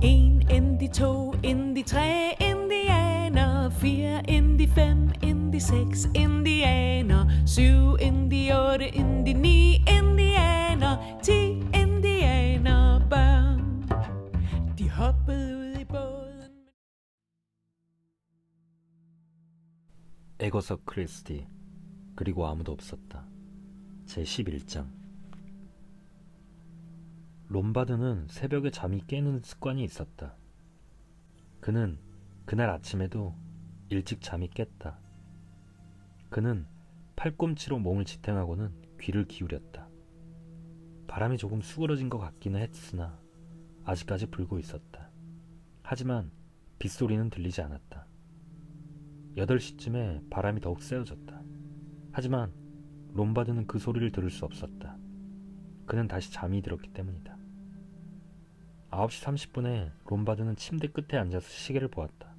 En Indy 2, Indy 3, indianer. 4, Indy 5, Indy 6, indianer. 7, Indy 8, Indy 9, indianer. 10 indianerbørn. De hoppede ud i båden. 에거서 크리스티 그리고 아무도 없었다. 제11장. 롬바드는 새벽에 잠이 깨는 습관이 있었다. 그는 그날 아침에도 일찍 잠이 깼다. 그는 팔꿈치로 몸을 지탱하고는 귀를 기울였다. 바람이 조금 수그러진 것 같기는 했으나 아직까지 불고 있었다. 하지만 빗소리는 들리지 않았다. 8시쯤에 바람이 더욱 세어졌다. 하지만 롬바드는 그 소리를 들을 수 없었다. 그는 다시 잠이 들었기 때문이다. 9시 30분에 롬바드는 침대 끝에 앉아서 시계를 보았다.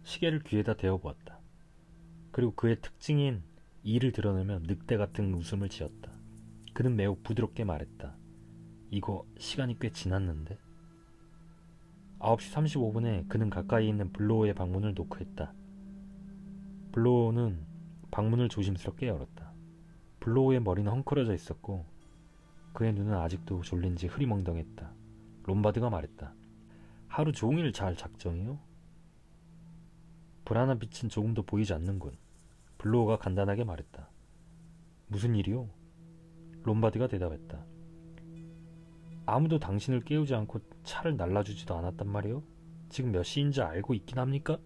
시계를 귀에다 대어 보았다. 그리고 그의 특징인 이를 드러내며 늑대 같은 웃음을 지었다. 그는 매우 부드럽게 말했다. 이거 시간이 꽤 지났는데? 9시 35분에 그는 가까이 있는 블로우의 방문을 노크했다. 블로우는 방문을 조심스럽게 열었다. 블로우의 머리는 헝클어져 있었고 그의 눈은 아직도 졸린지 흐리멍덩했다. 롬바드가 말했다. 하루 종일 잘 작정이요? 불안한 빛은 조금도 보이지 않는군. 블로우가 간단하게 말했다. 무슨 일이요? 롬바드가 대답했다. 아무도 당신을 깨우지 않고 차를 날라주지도 않았단 말이요? 지금 몇 시인지 알고 있긴 합니까?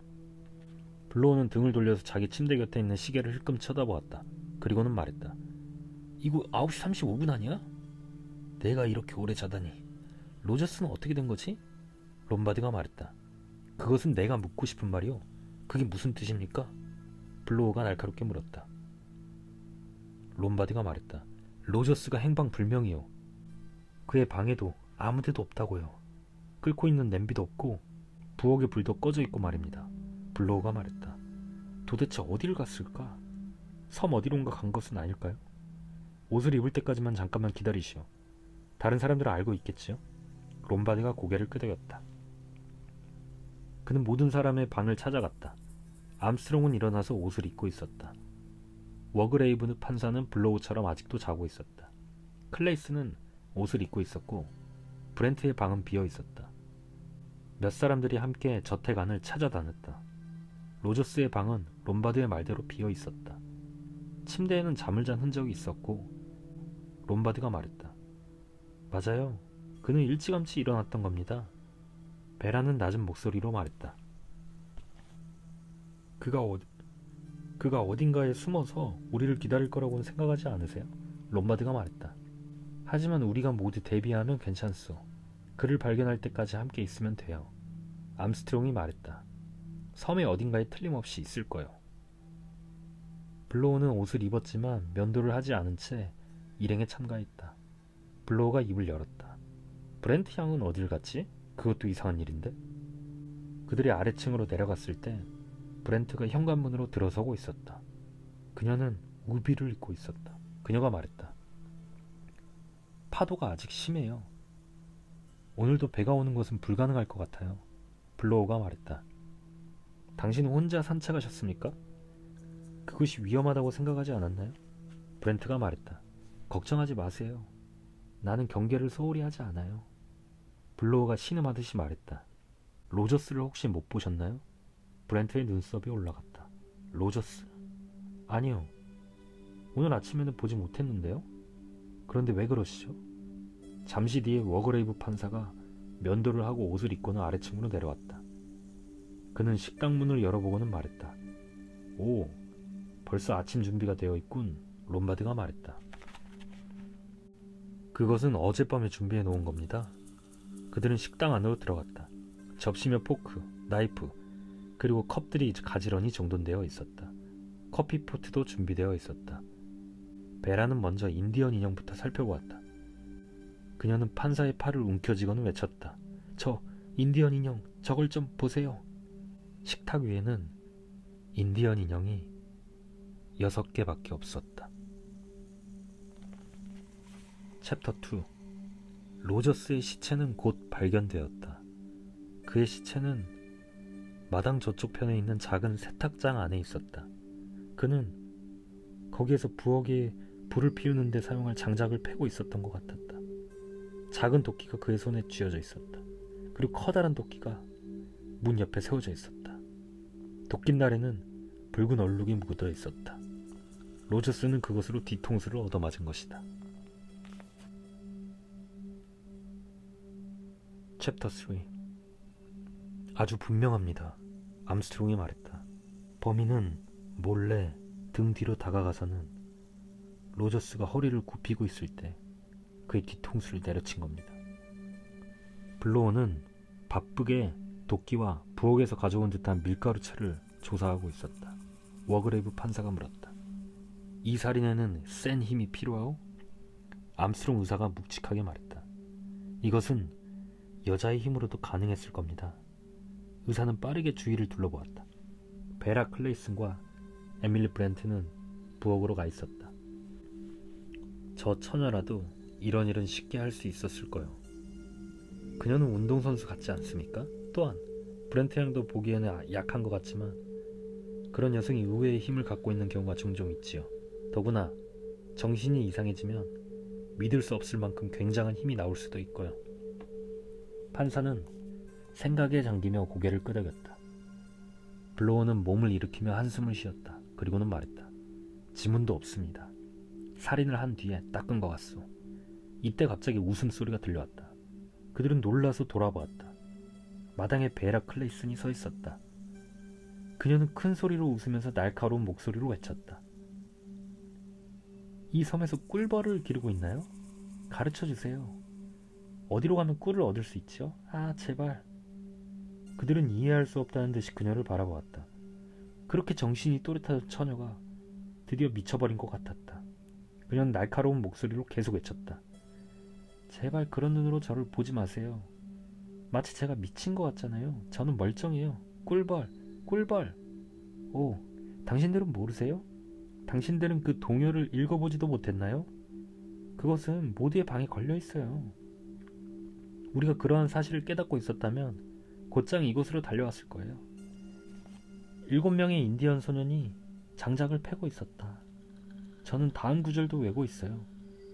블로우는 등을 돌려서 자기 침대 곁에 있는 시계를 흘끔 쳐다보았다. 그리고는 말했다. 이거 9시 35분 아니야? 내가 이렇게 오래 자다니. 로저스는 어떻게 된 거지? 롬바드가 말했다. 그것은 내가 묻고 싶은 말이오. 그게 무슨 뜻입니까? 블로우가 날카롭게 물었다. 롬바드가 말했다. 로저스가 행방불명이오. 그의 방에도 아무 데도 없다고요. 끓고 있는 냄비도 없고 부엌의 불도 꺼져 있고 말입니다. 블로우가 말했다. 도대체 어디를 갔을까? 섬 어디론가 간 것은 아닐까요? 옷을 입을 때까지만 잠깐만 기다리시오. 다른 사람들은 알고 있겠지요? 롬바드가 고개를 끄덕였다. 그는 모든 사람의 방을 찾아갔다. 암스트롱은 일어나서 옷을 입고 있었다. 워그레이브 판사는 블로우처럼 아직도 자고 있었다. 클레이스는 옷을 입고 있었고 브렌트의 방은 비어 있었다. 몇 사람들이 함께 저택 안을 찾아다녔다. 로저스의 방은 롬바드의 말대로 비어 있었다. 침대에는 잠을 잔 흔적이 있었고 롬바드가 말했다. 맞아요. 그는 일찌감치 일어났던 겁니다. 베라는 낮은 목소리로 말했다. 그가 어딘가에 숨어서 우리를 기다릴 거라고는 생각하지 않으세요? 롬바드가 말했다. 하지만 우리가 모두 대비하면 괜찮소. 그를 발견할 때까지 함께 있으면 돼요. 암스트롱이 말했다. 섬의 어딘가에 틀림없이 있을 거요. 블로우는 옷을 입었지만 면도를 하지 않은 채 일행에 참가했다. 블로우가 입을 열었다. 브렌트 양은 어딜 갔지? 그것도 이상한 일인데? 그들이 아래층으로 내려갔을 때 브렌트가 현관문으로 들어서고 있었다. 그녀는 우비를 입고 있었다. 그녀가 말했다. 파도가 아직 심해요. 오늘도 배가 오는 것은 불가능할 것 같아요. 블로우가 말했다. 당신은 혼자 산책하셨습니까? 그것이 위험하다고 생각하지 않았나요? 브렌트가 말했다. 걱정하지 마세요. 나는 경계를 소홀히 하지 않아요. 블로우가 신음하듯이 말했다. 로저스를 혹시 못 보셨나요? 브렌트의 눈썹이 올라갔다. 로저스? 아니요. 오늘 아침에는 보지 못했는데요. 그런데 왜 그러시죠? 잠시 뒤에 워그레이브 판사가 면도를 하고 옷을 입고는 아래층으로 내려왔다. 그는 식당 문을 열어보고는 말했다. 오, 벌써 아침 준비가 되어 있군. 롬바드가 말했다. 그것은 어젯밤에 준비해 놓은 겁니다. 그들은 식당 안으로 들어갔다. 접시며 포크, 나이프, 그리고 컵들이 가지런히 정돈되어 있었다. 커피포트도 준비되어 있었다. 베라는 먼저 인디언 인형부터 살펴보았다. 그녀는 판사의 팔을 움켜쥐고는 외쳤다. 저 인디언 인형, 저걸 좀 보세요. 식탁 위에는 인디언 인형이 6개밖에 없었다. 챕터 2. 로저스의 시체는 곧 발견되었다. 그의 시체는 마당 저쪽 편에 있는 작은 세탁장 안에 있었다. 그는 거기에서 부엌에 불을 피우는 데 사용할 장작을 패고 있었던 것 같았다. 작은 도끼가 그의 손에 쥐어져 있었다. 그리고 커다란 도끼가 문 옆에 세워져 있었다. 도끼날에는 붉은 얼룩이 묻어 있었다. 로저스는 그것으로 뒤통수를 얻어맞은 것이다. 챕터 3. 아주 분명합니다. 암스트롱이 말했다. 범인은 몰래 등 뒤로 다가가서는 로저스가 허리를 굽히고 있을 때 그의 뒤통수를 내려친 겁니다. 블로어는 바쁘게 도끼와 부엌에서 가져온 듯한 밀가루채를 조사하고 있었다. 워그레이브 판사가 물었다. 이 살인에는 센 힘이 필요하오? 암스트롱 의사가 묵직하게 말했다. 이것은 여자의 힘으로도 가능했을 겁니다. 의사는 빠르게 주위를 둘러보았다. 베라 클레이슨과 에밀리 브렌트는 부엌으로 가 있었다. 저 처녀라도 이런 일은 쉽게 할 수 있었을 거요. 그녀는 운동선수 같지 않습니까? 또한 브렌트 양도 보기에는 약한 것 같지만 그런 여성이 의외의 힘을 갖고 있는 경우가 종종 있지요. 더구나 정신이 이상해지면 믿을 수 없을 만큼 굉장한 힘이 나올 수도 있고요. 판사는 생각에 잠기며 고개를 끄덕였다. 블로어는 몸을 일으키며 한숨을 쉬었다. 그리고는 말했다. 지문도 없습니다. 살인을 한 뒤에 닦은 것 같소. 이때 갑자기 웃음소리가 들려왔다. 그들은 놀라서 돌아보았다. 마당에 베라 클레이슨이 서 있었다. 그녀는 큰 소리로 웃으면서 날카로운 목소리로 외쳤다. 이 섬에서 꿀벌을 기르고 있나요? 가르쳐주세요. 어디로 가면 꿀을 얻을 수 있죠? 아, 제발. 그들은 이해할 수 없다는 듯이 그녀를 바라보았다. 그렇게 정신이 또렷하던 처녀가 드디어 미쳐버린 것 같았다. 그녀는 날카로운 목소리로 계속 외쳤다. 제발 그런 눈으로 저를 보지 마세요. 마치 제가 미친 것 같잖아요. 저는 멀쩡해요. 꿀벌, 꿀벌. 오, 당신들은 모르세요? 당신들은 그 동요를 읽어보지도 못했나요? 그것은 모두의 방에 걸려있어요. 우리가 그러한 사실을 깨닫고 있었다면 곧장 이곳으로 달려왔을 거예요. 7명의 인디언 소년이 장작을 패고 있었다. 저는 다음 구절도 외고 있어요.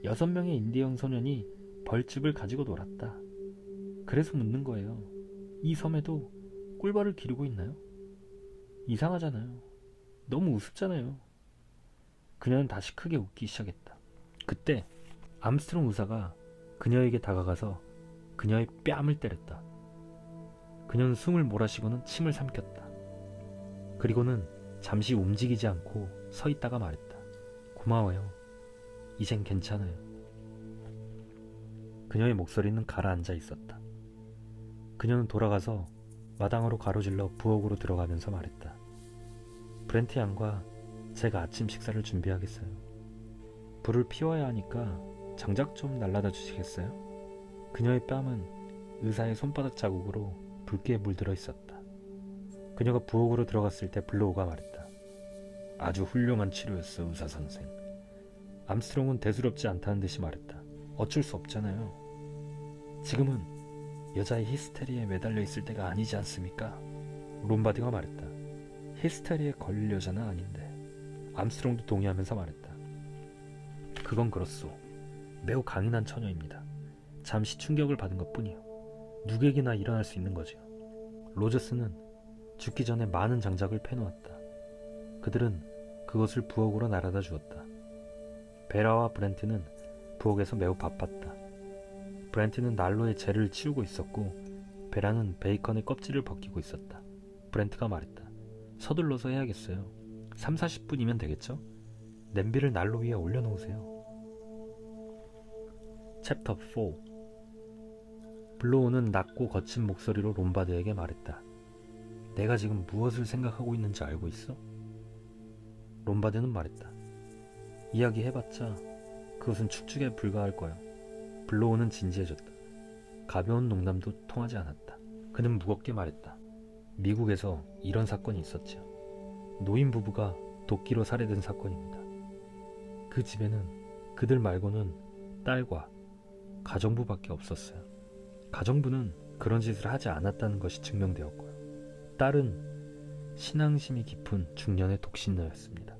6명의 인디언 소년이 벌집을 가지고 놀았다. 그래서 묻는 거예요. 이 섬에도 꿀벌을 기르고 있나요? 이상하잖아요. 너무 우습잖아요. 그녀는 다시 크게 웃기 시작했다. 그때 암스트롱 의사가 그녀에게 다가가서 그녀의 뺨을 때렸다. 그녀는 숨을 몰아쉬고는 침을 삼켰다. 그리고는 잠시 움직이지 않고 서 있다가 말했다. 고마워요. 이젠 괜찮아요. 그녀의 목소리는 가라앉아 있었다. 그녀는 돌아가서 마당으로 가로질러 부엌으로 들어가면서 말했다. 브렌트 양과 제가 아침 식사를 준비하겠어요. 불을 피워야 하니까 장작 좀 날라다 주시겠어요? 그녀의 뺨은 의사의 손바닥 자국으로 붉게 물들어 있었다. 그녀가 부엌으로 들어갔을 때 블로우가 말했다. 아주 훌륭한 치료였어, 의사 선생. 암스트롱은 대수롭지 않다는 듯이 말했다. 어쩔 수 없잖아요. 지금은 여자의 히스테리에 매달려 있을 때가 아니지 않습니까? 롬바디가 말했다. 히스테리에 걸릴 여자는 아닌데. 암스트롱도 동의하면서 말했다. 그건 그렇소. 매우 강인한 처녀입니다. 잠시 충격을 받은 것뿐이요. 누구에게나 일어날 수 있는 거지요. 로저스는 죽기 전에 많은 장작을 패놓았다. 그들은 그것을 부엌으로 날아다 주었다. 베라와 브렌트는 부엌에서 매우 바빴다. 브렌트는 난로에 재를 치우고 있었고 베라는 베이컨의 껍질을 벗기고 있었다. 브렌트가 말했다. 서둘러서 해야겠어요. 30-40분이면 되겠죠? 냄비를 난로 위에 올려놓으세요. 챕터 4. 블로우는 낮고 거친 목소리로 롬바드에게 말했다. 내가 지금 무엇을 생각하고 있는지 알고 있어? 롬바드는 말했다. 이야기해봤자 그것은 축축에 불과할 거야. 블로우는 진지해졌다. 가벼운 농담도 통하지 않았다. 그는 무겁게 말했다. 미국에서 이런 사건이 있었지요. 노인 부부가 도끼로 살해된 사건입니다. 그 집에는 그들 말고는 딸과 가정부밖에 없었어요. 가정부는 그런 짓을 하지 않았다는 것이 증명되었고요. 딸은 신앙심이 깊은 중년의 독신녀였습니다.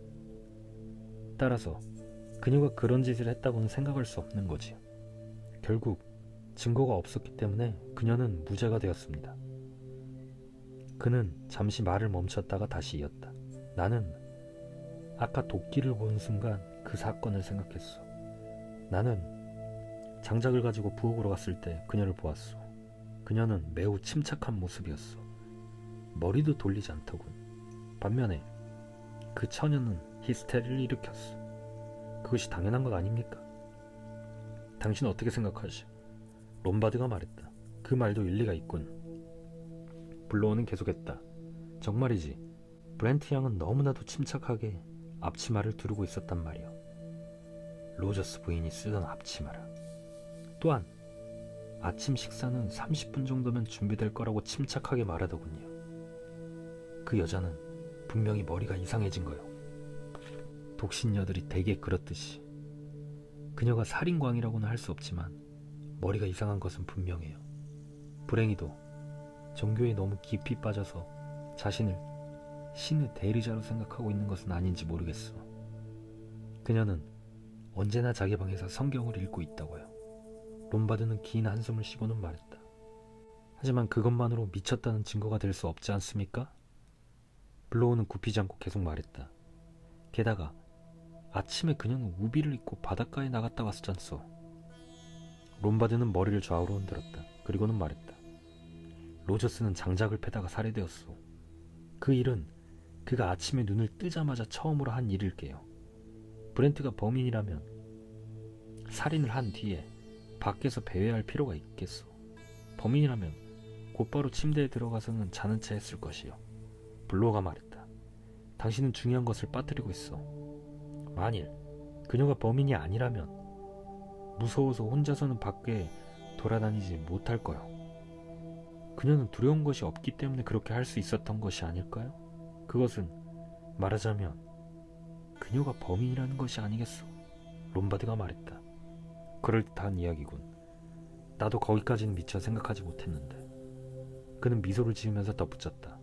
따라서 그녀가 그런 짓을 했다고는 생각할 수 없는 거지요. 결국 증거가 없었기 때문에 그녀는 무죄가 되었습니다. 그는 잠시 말을 멈췄다가 다시 이었다. 나는 아까 도끼를 보는 순간 그 사건을 생각했어. 나는 장작을 가지고 부엌으로 갔을 때 그녀를 보았어. 그녀는 매우 침착한 모습이었어. 머리도 돌리지 않더군. 반면에 그 처녀는 히스테리를 일으켰어. 그것이 당연한 것 아닙니까? 당신은 어떻게 생각하시? 롬바드가 말했다. 그 말도 일리가 있군. 블로어는 계속했다. 정말이지. 브렌트 양은 너무나도 침착하게 앞치마를 두르고 있었단 말이오. 로저스 부인이 쓰던 앞치마라. 또한 아침 식사는 30분 정도면 준비될 거라고 침착하게 말하더군요. 그 여자는 분명히 머리가 이상해진 거요. 독신녀들이 대개 그렇듯이. 그녀가 살인광이라고는 할 수 없지만 머리가 이상한 것은 분명해요. 불행히도 종교에 너무 깊이 빠져서 자신을 신의 대리자로 생각하고 있는 것은 아닌지 모르겠어. 그녀는 언제나 자기 방에서 성경을 읽고 있다고요. 롬바드는 긴 한숨을 쉬고는 말했다. 하지만 그것만으로 미쳤다는 증거가 될 수 없지 않습니까? 블로우는 굽히지 않고 계속 말했다. 게다가 아침에 그녀는 우비를 입고 바닷가에 나갔다 왔었잖소. 롬바드는 머리를 좌우로 흔들었다. 그리고는 말했다. 로저스는 장작을 패다가 살해되었소. 그 일은 그가 아침에 눈을 뜨자마자 처음으로 한 일일게요. 브렌트가 범인이라면 살인을 한 뒤에 밖에서 배회할 필요가 있겠소. 범인이라면 곧바로 침대에 들어가서는 자는 채 했을 것이요. 블로어가 말했다. 당신은 중요한 것을 빠뜨리고 있어. 만일 그녀가 범인이 아니라면 무서워서 혼자서는 밖에 돌아다니지 못할 거요. 그녀는 두려운 것이 없기 때문에 그렇게 할 수 있었던 것이 아닐까요? 그것은 말하자면 그녀가 범인이라는 것이 아니겠소. 롬바드가 말했다. 그럴듯한 이야기군. 나도 거기까지는 미처 생각하지 못했는데. 그는 미소를 지으면서 덧붙였다.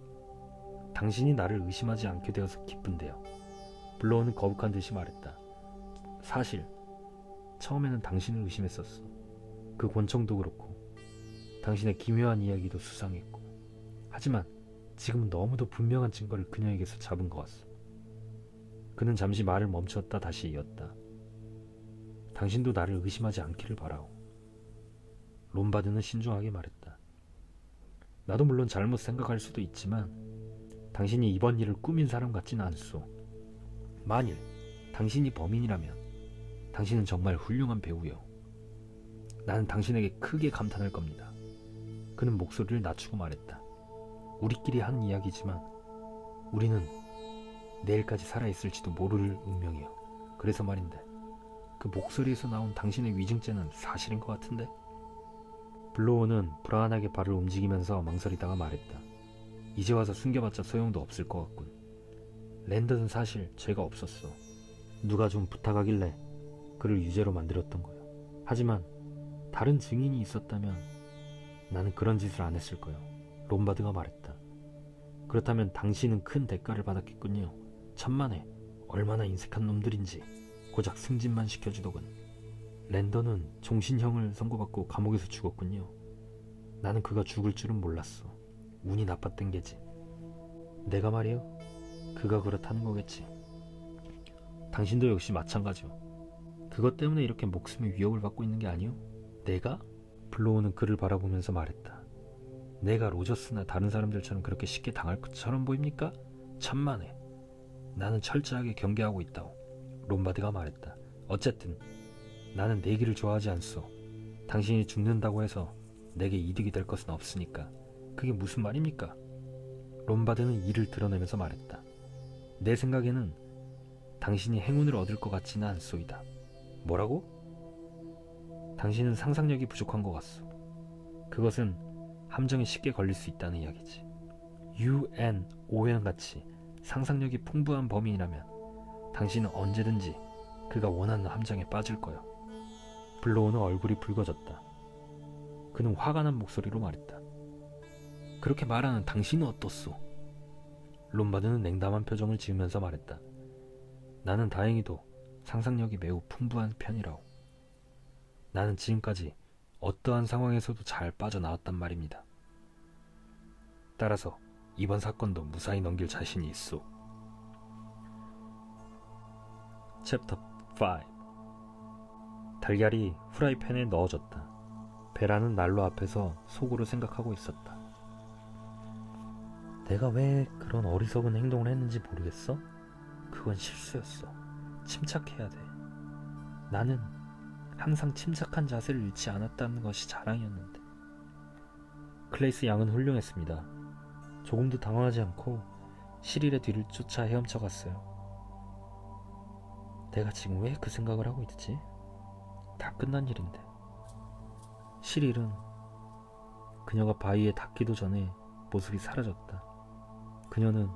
당신이 나를 의심하지 않게 되어서 기쁜데요. 블로어는 거북한 듯이 말했다. 사실 처음에는 당신을 의심했었어. 그 권총도 그렇고 당신의 기묘한 이야기도 수상했고. 하지만 지금은 너무도 분명한 증거를 그녀에게서 잡은 것 같소. 그는 잠시 말을 멈췄다 다시 이었다. 당신도 나를 의심하지 않기를 바라오. 롬바드는 신중하게 말했다. 나도 물론 잘못 생각할 수도 있지만 당신이 이번 일을 꾸민 사람 같지는 않소. 만일 당신이 범인이라면 당신은 정말 훌륭한 배우요. 나는 당신에게 크게 감탄할 겁니다. 그는 목소리를 낮추고 말했다. 우리끼리 하는 이야기지만 우리는 내일까지 살아있을지도 모를 운명이요. 그래서 말인데 그 목소리에서 나온 당신의 위증죄는 사실인 것 같은데? 블로어는 불안하게 발을 움직이면서 망설이다가 말했다. 이제 와서 숨겨봤자 소용도 없을 것 같군. 랜던은 사실 죄가 없었어. 누가 좀 부탁하길래 그를 유죄로 만들었던 거야. 하지만 다른 증인이 있었다면 나는 그런 짓을 안 했을 거야. 롬바드가 말했다. 그렇다면 당신은 큰 대가를 받았겠군요. 천만에 얼마나 인색한 놈들인지 고작 승진만 시켜주더군. 랜던은 종신형을 선고받고 감옥에서 죽었군요. 나는 그가 죽을 줄은 몰랐어. 운이 나빴던 게지. 내가 말이요? 그가 그렇다는 거겠지. 당신도 역시 마찬가지요. 그것 때문에 이렇게 목숨의 위협을 받고 있는 게 아니요? 내가? 블로우는 그를 바라보면서 말했다. 내가 로저스나 다른 사람들처럼 그렇게 쉽게 당할 것처럼 보입니까? 천만에. 나는 철저하게 경계하고 있다오. 롬바드가 말했다. 어쨌든 나는 내기를 좋아하지 않소. 당신이 죽는다고 해서 내게 이득이 될 것은 없으니까. 그게 무슨 말입니까? 롬바드는 이를 드러내면서 말했다. 내 생각에는 당신이 행운을 얻을 것 같지는 않소이다. 뭐라고? 당신은 상상력이 부족한 것 같소. 그것은 함정에 쉽게 걸릴 수 있다는 이야기지. UN, 오웬 같이 상상력이 풍부한 범인이라면 당신은 언제든지 그가 원하는 함정에 빠질 거야. 블로우는 얼굴이 붉어졌다. 그는 화가 난 목소리로 말했다. 그렇게 말하는 당신은 어떻소? 롬바드는 냉담한 표정을 지으면서 말했다. 나는 다행히도 상상력이 매우 풍부한 편이라오. 나는 지금까지 어떠한 상황에서도 잘 빠져나왔단 말입니다. 따라서 이번 사건도 무사히 넘길 자신이 있소. 챕터 5. 달걀이 후라이팬에 넣어졌다. 베라는 난로 앞에서 속으로 생각하고 있었다. 내가 왜 그런 어리석은 행동을 했는지 모르겠어? 그건 실수였어. 침착해야 돼. 나는 항상 침착한 자세를 잃지 않았다는 것이 자랑이었는데. 클레이스 양은 훌륭했습니다. 조금도 당황하지 않고 시릴의 뒤를 쫓아 헤엄쳐갔어요. 내가 지금 왜 그 생각을 하고 있지? 다 끝난 일인데. 시릴은 그녀가 바위에 닿기도 전에 모습이 사라졌다. 그녀는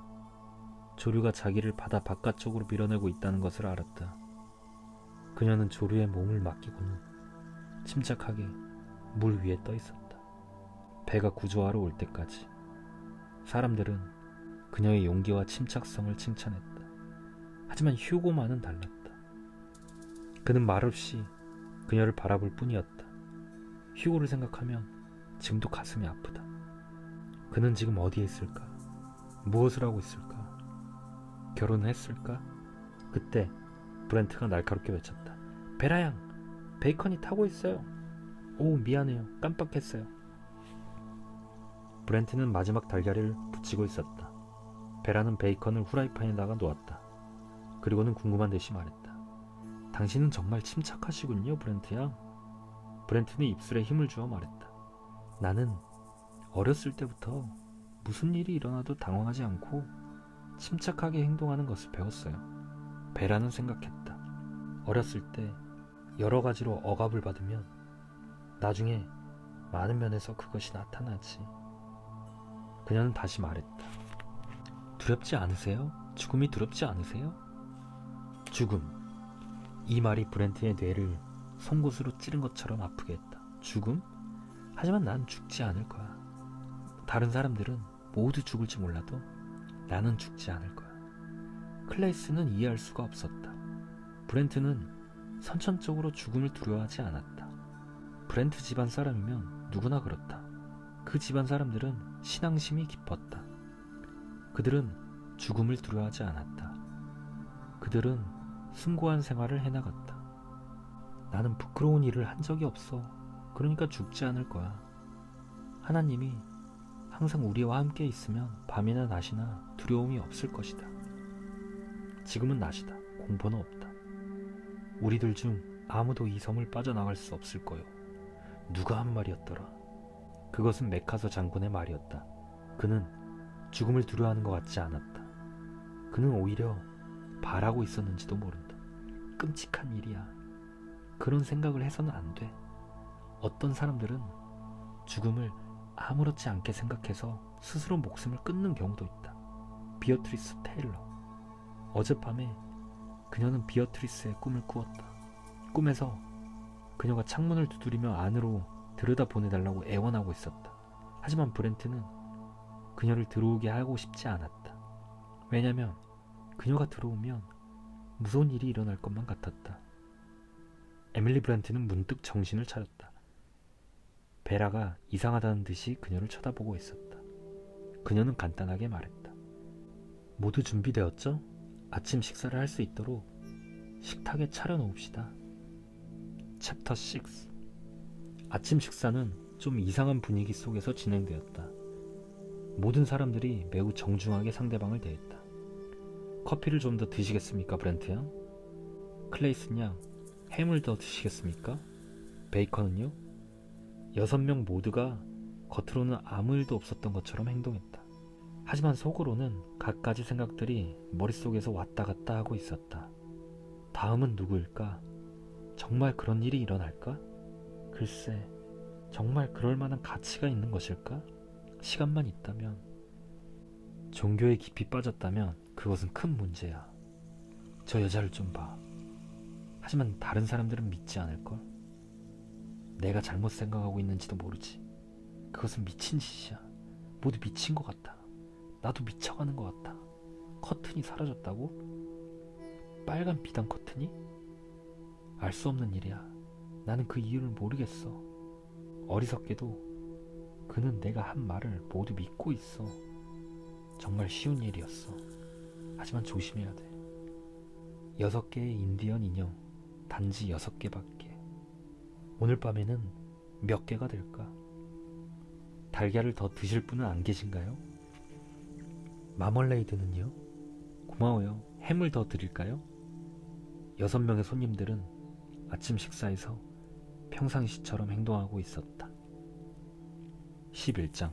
조류가 자기를 바다 바깥쪽으로 밀어내고 있다는 것을 알았다. 그녀는 조류에 몸을 맡기고는 침착하게 물 위에 떠 있었다. 배가 구조하러 올 때까지. 사람들은 그녀의 용기와 침착성을 칭찬했다. 하지만 휴고만은 달랐다. 그는 말없이 그녀를 바라볼 뿐이었다. 휴고를 생각하면 지금도 가슴이 아프다. 그는 지금 어디에 있을까? 무엇을 하고 있을까? 결혼을 했을까? 그때 브렌트가 날카롭게 외쳤다. 베라양, 베이컨이 타고 있어요. 오, 미안해요. 깜빡했어요. 브렌트는 마지막 달걀을 붙이고 있었다. 베라는 베이컨을 후라이팬에다가 놓았다. 그리고는 궁금한 듯이 말했다. 당신은 정말 침착하시군요, 브렌트 양. 브렌트는 입술에 힘을 주어 말했다. 나는 어렸을 때부터 무슨 일이 일어나도 당황하지 않고 침착하게 행동하는 것을 배웠어요. 베라는 생각했다. 어렸을 때 여러 가지로 억압을 받으면 나중에 많은 면에서 그것이 나타나지. 그녀는 다시 말했다. 두렵지 않으세요? 죽음이 두렵지 않으세요? 죽음. 이 말이 브렌트의 뇌를 송곳으로 찌른 것처럼 아프게 했다. 죽음? 하지만 난 죽지 않을 거야. 다른 사람들은 모두 죽을지 몰라도 나는 죽지 않을 거야. 클레이스는 이해할 수가 없었다. 브렌트는 선천적으로 죽음을 두려워하지 않았다. 브렌트 집안 사람이면 누구나 그렇다. 그 집안 사람들은 신앙심이 깊었다. 그들은 죽음을 두려워하지 않았다. 그들은 숭고한 생활을 해나갔다. 나는 부끄러운 일을 한 적이 없어. 그러니까 죽지 않을 거야. 하나님이 항상 우리와 함께 있으면 밤이나 낮이나 두려움이 없을 것이다. 지금은 낮이다. 공포는 없다. 우리들 중 아무도 이 섬을 빠져나갈 수 없을 거요. 누가 한 말이었더라. 그것은 메카서 장군의 말이었다. 그는 죽음을 두려워하는 것 같지 않았다. 그는 오히려 바라고 있었는지도 모른다. 끔찍한 일이야. 그런 생각을 해서는 안 돼. 어떤 사람들은 죽음을 아무렇지 않게 생각해서 스스로 목숨을 끊는 경우도 있다. 비어트리스 테일러. 어젯밤에 그녀는 비어트리스의 꿈을 꾸었다. 꿈에서 그녀가 창문을 두드리며 안으로 들여다보내달라고 애원하고 있었다. 하지만 브렌트는 그녀를 들어오게 하고 싶지 않았다. 왜냐면 그녀가 들어오면 무서운 일이 일어날 것만 같았다. 에밀리 브렌트는 문득 정신을 차렸다. 베라가 이상하다는 듯이 그녀를 쳐다보고 있었다. 그녀는 간단하게 말했다. 모두 준비되었죠? 아침 식사를 할 수 있도록 식탁에 차려놓읍시다. 챕터 6. 아침 식사는 좀 이상한 분위기 속에서 진행되었다. 모든 사람들이 매우 정중하게 상대방을 대했다. 커피를 좀 더 드시겠습니까, 브렌트 양? 클레이슨 양, 햄을 더 드시겠습니까? 베이컨은요? 6명 모두가 겉으로는 아무 일도 없었던 것처럼 행동했다. 하지만 속으로는 갖가지 생각들이 머릿속에서 왔다 갔다 하고 있었다. 다음은 누구일까? 정말 그런 일이 일어날까? 글쎄, 정말 그럴 만한 가치가 있는 것일까? 시간만 있다면. 종교에 깊이 빠졌다면 그것은 큰 문제야. 저 여자를 좀 봐. 하지만 다른 사람들은 믿지 않을걸? 내가 잘못 생각하고 있는지도 모르지. 그것은 미친 짓이야. 모두 미친 것 같아. 나도 미쳐가는 것 같아. 커튼이 사라졌다고? 빨간 비단 커튼이? 알 수 없는 일이야. 나는 그 이유를 모르겠어. 어리석게도 그는 내가 한 말을 모두 믿고 있어. 정말 쉬운 일이었어. 하지만 조심해야 돼. 6개의 인디언 인형, 단지 6개밖에. 오늘 밤에는 몇 개가 될까? 달걀을 더 드실 분은 안 계신가요? 마멀레이드는요? 고마워요. 햄을 더 드릴까요? 6명의 손님들은 아침 식사에서 평상시처럼 행동하고 있었다. 11장